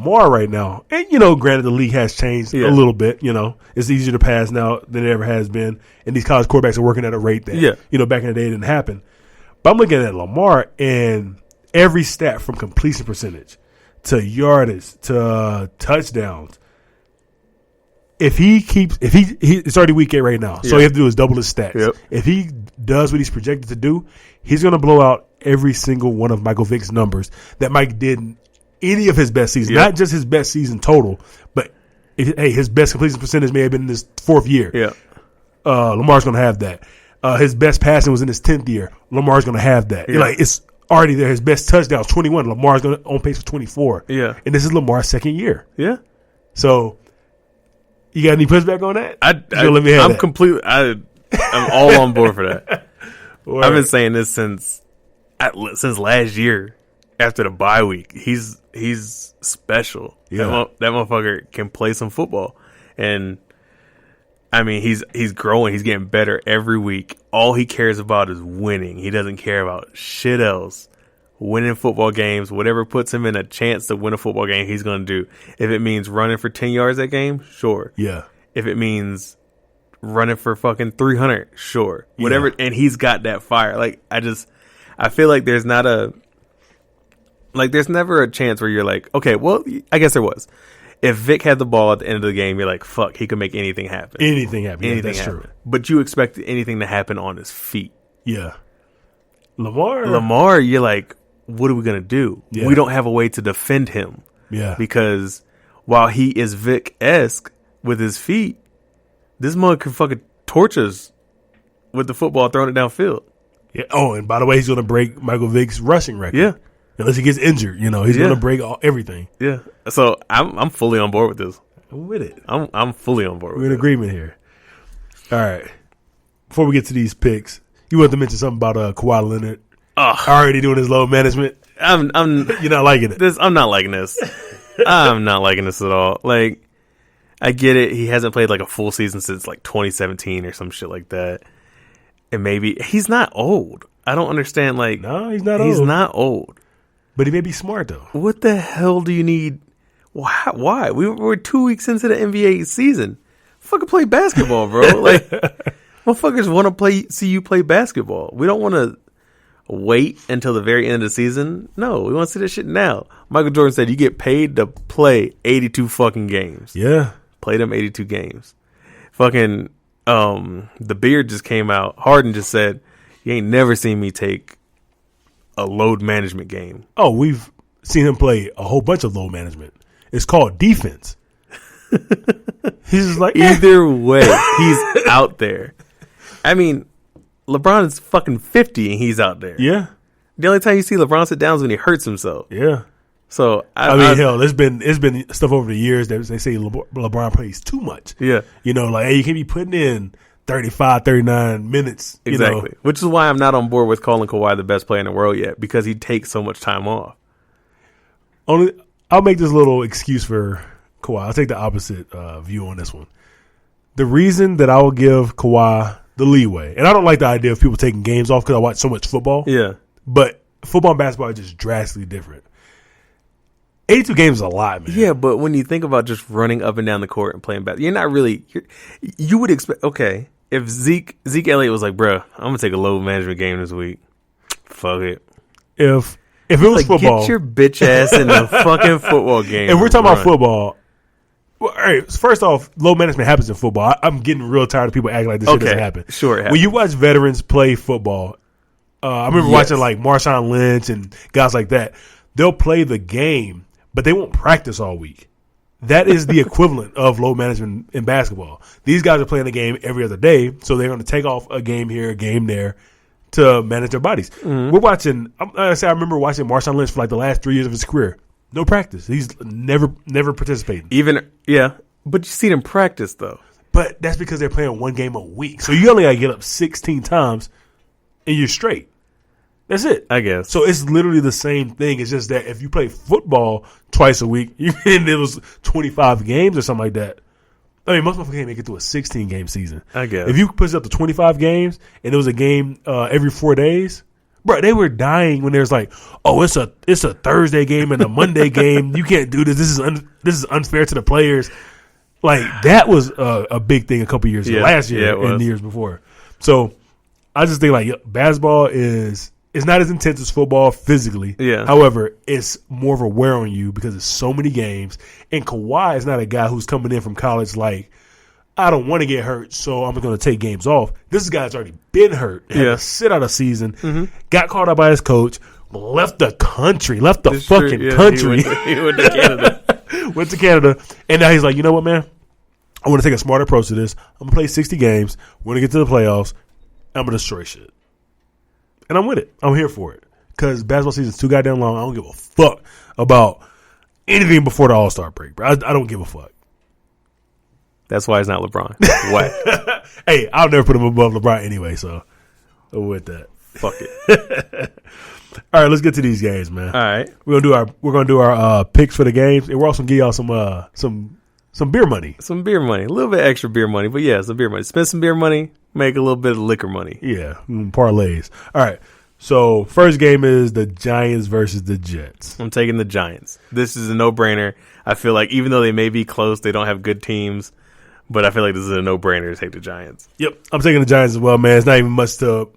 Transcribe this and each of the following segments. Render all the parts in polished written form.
Lamar right now, and, granted the league has changed a little bit, it's easier to pass now than it ever has been. And these college quarterbacks are working at a rate that, back in the day it didn't happen. But I'm looking at Lamar and every stat from completion percentage to yardage to touchdowns. It's already week 8 right now, so all you have to do is double his stats. Yep. If he does what he's projected to do, he's going to blow out every single one of Micheal Vick's numbers that Mike did in any of his best seasons. Not just his best season total, but his best completion percentage may have been in his 4th year. Yeah, Lamar's going to have that. His best passing was in his 10th year. Lamar's going to have that. Yeah. It's already there. His best touchdowns 21. Lamar's going to on pace for 24. Yeah, and this is Lamar's 2nd year. Yeah, so. You got any pushback on that? I'm all on board for that. I've been saying this since last year after the bye week. He's special. Yeah. That motherfucker can play some football. And I mean, he's growing. He's getting better every week. All he cares about is winning. He doesn't care about shit else. Winning football games, whatever puts him in a chance to win a football game, he's going to do. If it means running for 10 yards that game, sure. Yeah. If it means running for fucking 300, sure. Whatever. Yeah. And he's got that fire. I feel like there's never a chance where you're like, okay, well, I guess there was. If Vic had the ball at the end of the game, you're like, fuck, he could make anything happen. Anything happen. That's true. But you expect anything to happen on his feet. Yeah. Lamar, you're like, what are we going to do? Yeah. We don't have a way to defend him. Yeah. Because while he is Vic-esque with his feet, this mother can fucking torch us with the football throwing it downfield. Yeah. Oh, and by the way, he's going to break Micheal Vick's rushing record. Yeah. Unless he gets injured, he's going to break everything. Yeah. So I'm fully on board with this. I'm with it. I'm fully on board with it. We're in agreement here. All right. Before we get to these picks, you want to mention something about Kawhi Leonard. Already doing his load management. You're not liking it. I'm not liking this. I'm not liking this at all. Like, I get it. He hasn't played like a full season since like 2017 or some shit like that. And maybe he's not old. I don't understand. Like, no, he's not old. He's not old. But he may be smart though. What the hell do you need? Why? We're 2 weeks into the NBA season. Fucking play basketball, bro. Like, motherfuckers want to see you play basketball. We don't want to wait until the very end of the season. No, we want to see this shit now. Michael Jordan said you get paid to play 82 fucking games. Yeah. Play them 82 games. Fucking, the beard just came out. Harden just said, you ain't never seen me take a load management game. Oh, we've seen him play a whole bunch of load management. It's called defense. He's just like, either way, he's out there. I mean, LeBron's fucking 50 and he's out there. Yeah. The only time you see LeBron sit down is when he hurts himself. Yeah. So hell, there's been stuff over the years that they say LeBron plays too much. Yeah. Like, hey, you can't be putting in 35, 39 minutes. Exactly. Which is why I'm not on board with calling Kawhi the best player in the world yet, because he takes so much time off. I'll make this little excuse for Kawhi. I'll take the opposite view on this one. The reason that I will give Kawhi the leeway, and I don't like the idea of people taking games off because I watch so much football. Yeah. But football and basketball are just drastically different. 82 games is a lot, man. Yeah, but when you think about just running up and down the court and playing basketball, you're not really. You would expect. Okay, if Zeke Elliott was like, "Bruh, I'm gonna take a load management game this week." Fuck it. If it was football, get your bitch ass in the fucking football game. If we're talking about football, well, all right. First off, load management happens in football. I'm getting real tired of people acting like this shit doesn't happen. Sure, it happens. When you watch veterans play football, I remember watching like Marshawn Lynch and guys like that. They'll play the game, but they won't practice all week. That is the equivalent of load management in basketball. These guys are playing the game every other day, so they're going to take off a game here, a game there to manage their bodies. Mm-hmm. We're watching, I remember watching Marshawn Lynch for like the last 3 years of his career. No practice. He's never participating. But you see them practice, though. But that's because they're playing one game a week. So you only got to get up 16 times, and you're straight. That's it. I guess. So it's literally the same thing. It's just that if you play football twice a week, and it was 25 games or something like that. I mean, most people can't make it through a 16-game season. I guess. If you push it up to 25 games and there was a game every 4 days, Bro, they were dying when there's like, oh, it's a Thursday game and a Monday game. You can't do this. This is unfair to the players. Like, that was a big thing a couple years ago, last year and the years before. So I just think, like, basketball is not as intense as football physically. Yeah. However, it's more of a wear on you because it's so many games. And Kawhi is not a guy who's coming in from college like, I don't want to get hurt, so I'm going to take games off. This guy's already been hurt. Had to sit out a season, got caught up by his coach, left the country, country. He went to Canada. Went to Canada, and now he's like, you know what, man? I want to take a smart approach to this. I'm going to play 60 games. We're going to get to the playoffs. I'm going to destroy shit. And I'm with it. I'm here for it. Because basketball season's too goddamn long. I don't give a fuck about anything before the All-Star break, bro. I don't give a fuck. That's why it's not LeBron. What? Hey, I'll never put him above LeBron anyway, so I'm with that. Fuck it. All right, let's get to these games, man. All right. We're gonna do our picks for the games, and we're also gonna give y'all some beer money. Some beer money. A little bit extra beer money, but yeah, some beer money. Spend some beer money, make a little bit of liquor money. Yeah, parlays. All right. So first game is the Giants versus the Jets. I'm taking the Giants. This is a no-brainer. I feel like even though they may be close, they don't have good teams. But I feel like this is a no-brainer to take the Giants. Yep, I'm taking the Giants as well, man. It's not even much to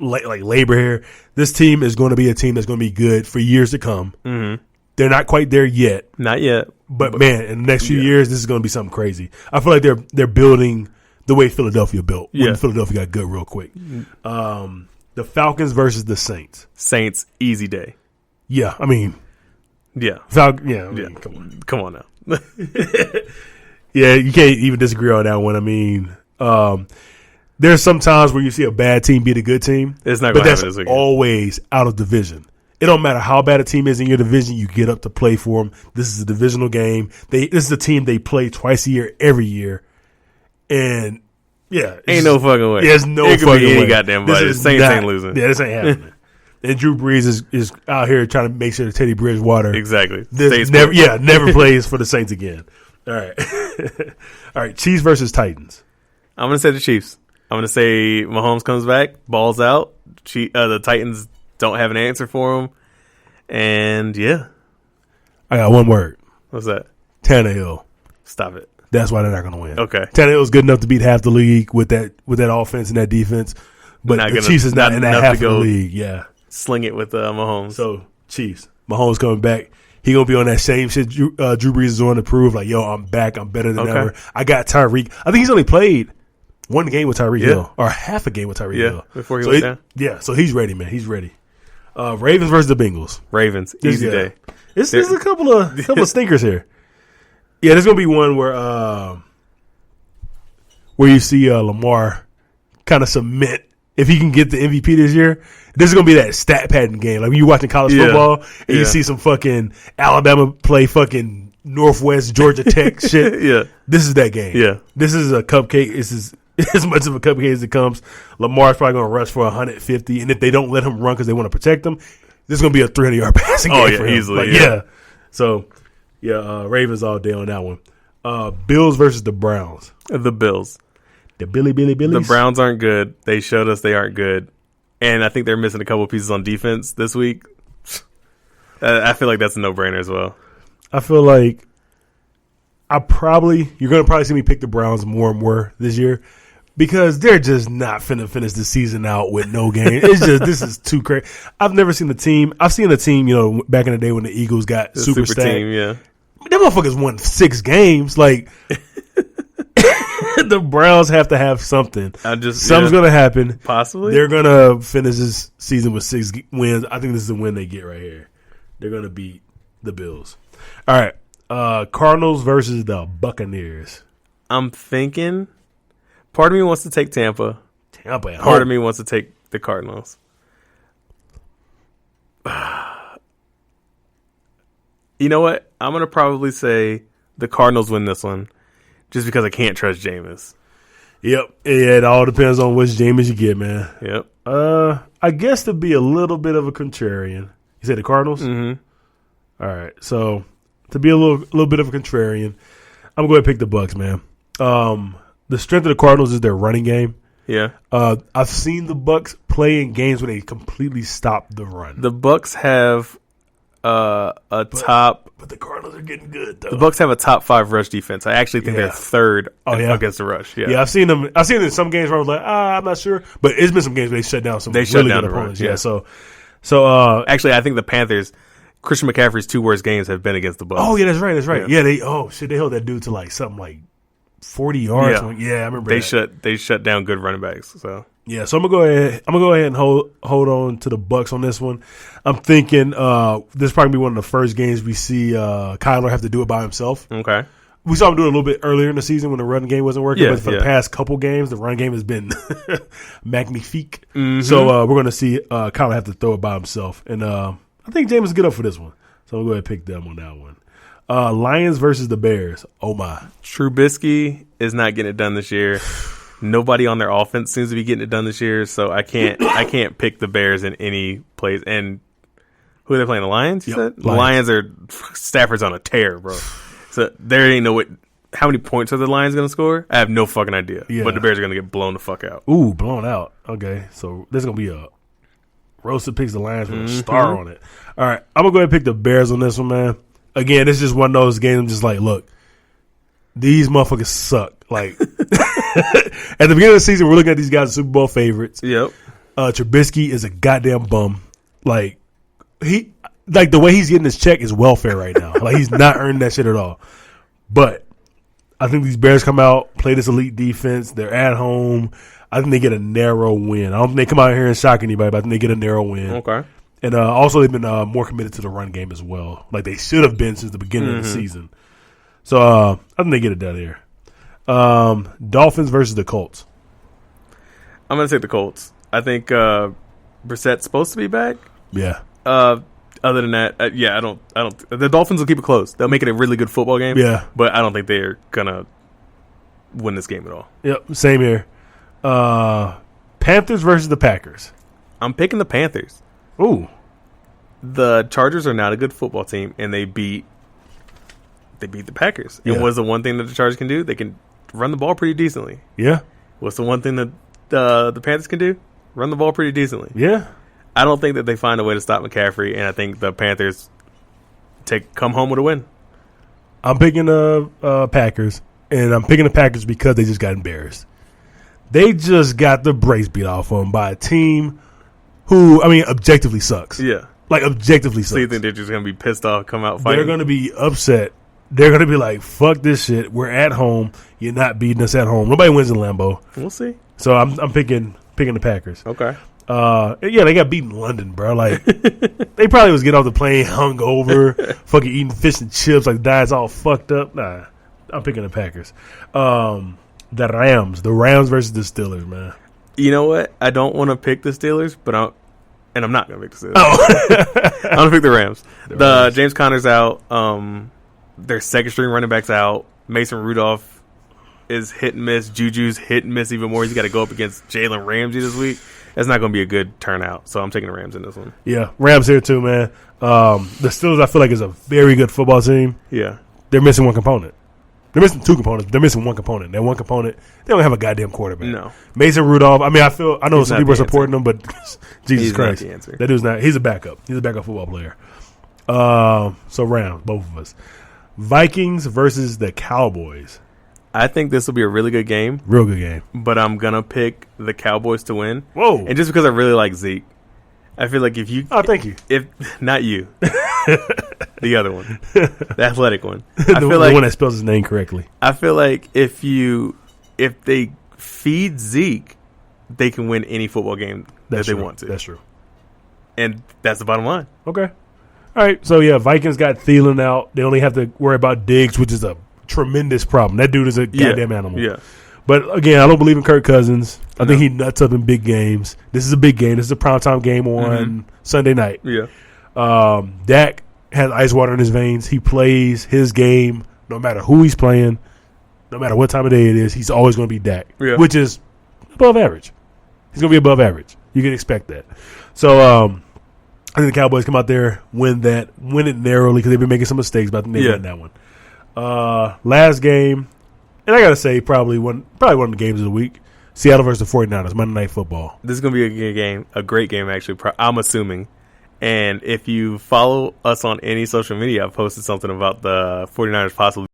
like labor here. This team is going to be a team that's going to be good for years to come. Mm-hmm. They're not quite there yet. Not yet. But man, in the next few years, this is going to be something crazy. I feel like they're building the way Philadelphia built when Philadelphia got good real quick. The Falcons versus the Saints. Saints, easy day. Yeah, I mean. Yeah. Come on now. Yeah, you can't even disagree on that one. I mean, there's some times where you see a bad team beat a good team. It's not going to happen this weekend. Always out of division. It don't matter how bad a team is in your division, you get up to play for them. This is a divisional game. This is a team they play twice a year, every year. And, yeah. Ain't no fucking way. There's no fucking way. Any goddamn way. The Saints ain't losing. Yeah, this ain't happening. And Drew Brees is out here trying to make sure that Teddy Bridgewater never plays for the Saints again. All right. All right, Chiefs versus Titans. I'm going to say the Chiefs. I'm going to say Mahomes comes back, balls out. The Titans don't have an answer for him. And, yeah. I got one word. What's that? Tannehill. Stop it. That's why they're not going to win. Okay. Tannehill's good enough to beat half the league with that offense and that defense. But the Chiefs is not in that half of the league. Yeah. Sling it with Mahomes. So, Chiefs. Mahomes coming back. He going to be on that same shit Drew Brees is on to prove, like, yo, I'm back. I'm better than ever. I got Tyreek. I think he's only played one game with Tyreek Hill. Or half a game with Tyreek Hill. Before he went down. Yeah, so he's ready, man. He's ready. Ravens versus the Bengals. Ravens. Easy day. There's a couple of stinkers here. Yeah, there's going to be one where you see Lamar kind of submit. If he can get the MVP this year, this is going to be that stat padding game. Like when you're watching college football and you see some fucking Alabama play fucking Northwest Georgia Tech shit. Yeah. This is that game. Yeah. This is a cupcake. This is as much of a cupcake as it comes. Lamar's probably going to rush for 150. And if they don't let him run because they want to protect him, this is going to be a 300-yard passing game for him. Easily. Like, So, Ravens all day on that one. Bills versus the Browns. The Bills. The Billies. The Browns aren't good. They showed us they aren't good. And I think they're missing a couple pieces on defense this week. I feel like that's a no-brainer as well. I feel like you're going to probably see me pick the Browns more and more this year because they're just not finna finish the season out with no game. This is too crazy. I've never seen the team. I've seen the team, back in the day when the Eagles got the super stacked. Team, yeah. Them motherfuckers won 6 games. Like, the Browns have to have something. Something's going to happen. Possibly. They're going to finish this season with 6 wins. I think this is the win they get right here. They're going to beat the Bills. All right. Cardinals versus the Buccaneers. I'm thinking part of me wants to take Tampa. Part of me wants to take the Cardinals. You know what? I'm going to probably say the Cardinals win this one just because I can't trust Jameis. Yep. Yeah, it all depends on which Jameis you get, man. Yep. I guess to be a little bit of a contrarian. You said the Cardinals? Mm-hmm. All right. So to be a little bit of a contrarian, I'm going to pick the Bucs, man. The strength of the Cardinals is their running game. Yeah. I've seen the Bucs play in games where they completely stop the run. The Bucs have top. But the Cardinals are getting good though. The Bucs have a top 5 rush defense. I actually think they're third against the rush. Yeah. Yeah, I've seen them. I've seen it in some games where I was like, I'm not sure. But it's been some games where they shut down some really good opponents. Yeah. So actually, I think the Panthers, Christian McCaffrey's 2 worst games have been against the Bucs. Oh yeah, that's right. Yeah, they held that dude to like something like 40 yards. Yeah, I remember they shut down good running backs. So yeah, so I'm gonna go ahead and hold on to the Bucs on this one. I'm thinking this is probably be one of the first games we see Kyler have to do it by himself. Okay. We saw him do it a little bit earlier in the season when the run game wasn't working, but for the past couple games, the run game has been magnifique. Mm-hmm. So we're going to see Kyler have to throw it by himself. And I think James is good up for this one. So we'll go ahead and pick them on that one. Lions versus the Bears. Oh, my. Trubisky is not getting it done this year. Nobody on their offense seems to be getting it done this year, so I can't pick the Bears in any place. And who are they playing? The Lions, you said? The Lions are – Stafford's on a tear, bro. So there ain't no way. How many points are the Lions going to score? I have no fucking idea. Yeah. But the Bears are going to get blown the fuck out. Ooh, blown out. Okay, so there's going to be a roasted picks the Lions with a star on it. All right, I'm going to go ahead and pick the Bears on this one, man. Again, it's just one of those games I'm just like, look, these motherfuckers suck. Like, at the beginning of the season, we're looking at these guys as Super Bowl favorites. Yep. Trubisky is a goddamn bum. Like, the way he's getting his check is welfare right now. Like, he's not earning that shit at all. But I think these Bears come out, play this elite defense. They're at home. I think they get a narrow win. I don't think they come out here and shock anybody, but I think they get a narrow win. Okay. And also, they've been more committed to the run game as well. Like, they should have been since the beginning of the season. So, I think they get it done here. Dolphins versus the Colts. I'm going to take the Colts. I think Brissett's supposed to be back. Yeah. Other than that, I don't. The Dolphins will keep it close. They'll make it a really good football game. Yeah, but I don't think they're gonna win this game at all. Yep, same here. Panthers versus the Packers. I'm picking the Panthers. Ooh, the Chargers are not a good football team, and they beat the Packers. And what's the one thing that the Chargers can do? They can run the ball pretty decently. Yeah. What's the one thing that the Panthers can do? Run the ball pretty decently. Yeah. I don't think that they find a way to stop McCaffrey, and I think the Panthers come home with a win. I'm picking the Packers, and I'm picking the Packers because they just got embarrassed. They just got the brakes beat off them by a team who, I mean, objectively sucks. Yeah. Like, objectively sucks. So you think they're just going to be pissed off, come out fighting? They're going to be upset. They're going to be like, fuck this shit. We're at home. You're not beating us at home. Nobody wins in Lambeau. We'll see. So I'm picking the Packers. Okay. They got beat in London, bro. Like, they probably was getting off the plane hungover, fucking eating fish and chips, like diet's all fucked up. Nah, I'm picking the Packers. The Rams versus the Steelers, man. You know what? I don't want to pick the Steelers, but I'm not gonna pick the Steelers. I'm gonna pick the Rams. Rams. James Conner's out. Their second string running back's out. Mason Rudolph is hit and miss. Juju's hit and miss even more. He's got to go up against Jalen Ramsey this week. That's not going to be a good turnout, so I'm taking the Rams in this one. Yeah, Rams here too, man. The Steelers, I feel like, is a very good football team. Yeah. They're missing one component. They're missing two components. They're missing one component. That one component, they don't have a goddamn quarterback. No. Mason Rudolph, I mean, I know some people are supporting him, but Jesus Christ. Not the answer. That dude's not. He's a backup. He's a backup football player. So Rams, both of us. Vikings versus the Cowboys. I think this will be a really good game. Real good game. But I'm going to pick the Cowboys to win. Whoa. And just because I really like Zeek. I feel like if you... Oh, thank you. If not you. The other one. The athletic one. The one that spells his name correctly. I feel like if they feed Zeke, they can win any football game that they want to. That's true. And that's the bottom line. Okay. All right. So, yeah, Vikings got Thielen out. They only have to worry about Diggs, which is a tremendous problem. That dude is a goddamn animal. Yeah. But again, I don't believe in Kirk Cousins. I think he nuts up in big games. This is a big game. This is a primetime game on Sunday night. Yeah. Dak has ice water in his veins. He plays his game no matter who he's playing, no matter what time of day it is. He's always going to be Dak, which is above average. He's going to be above average. You can expect that. So I think the Cowboys come out there, win it narrowly because they've been making some mistakes, but I think they win that one. Last game, and I gotta say probably one of the games of the week. Seattle versus the 49ers, Monday Night Football. This is going to be a good game, a great game, actually, I'm assuming. And if you follow us on any social media, I've posted something about the 49ers possibly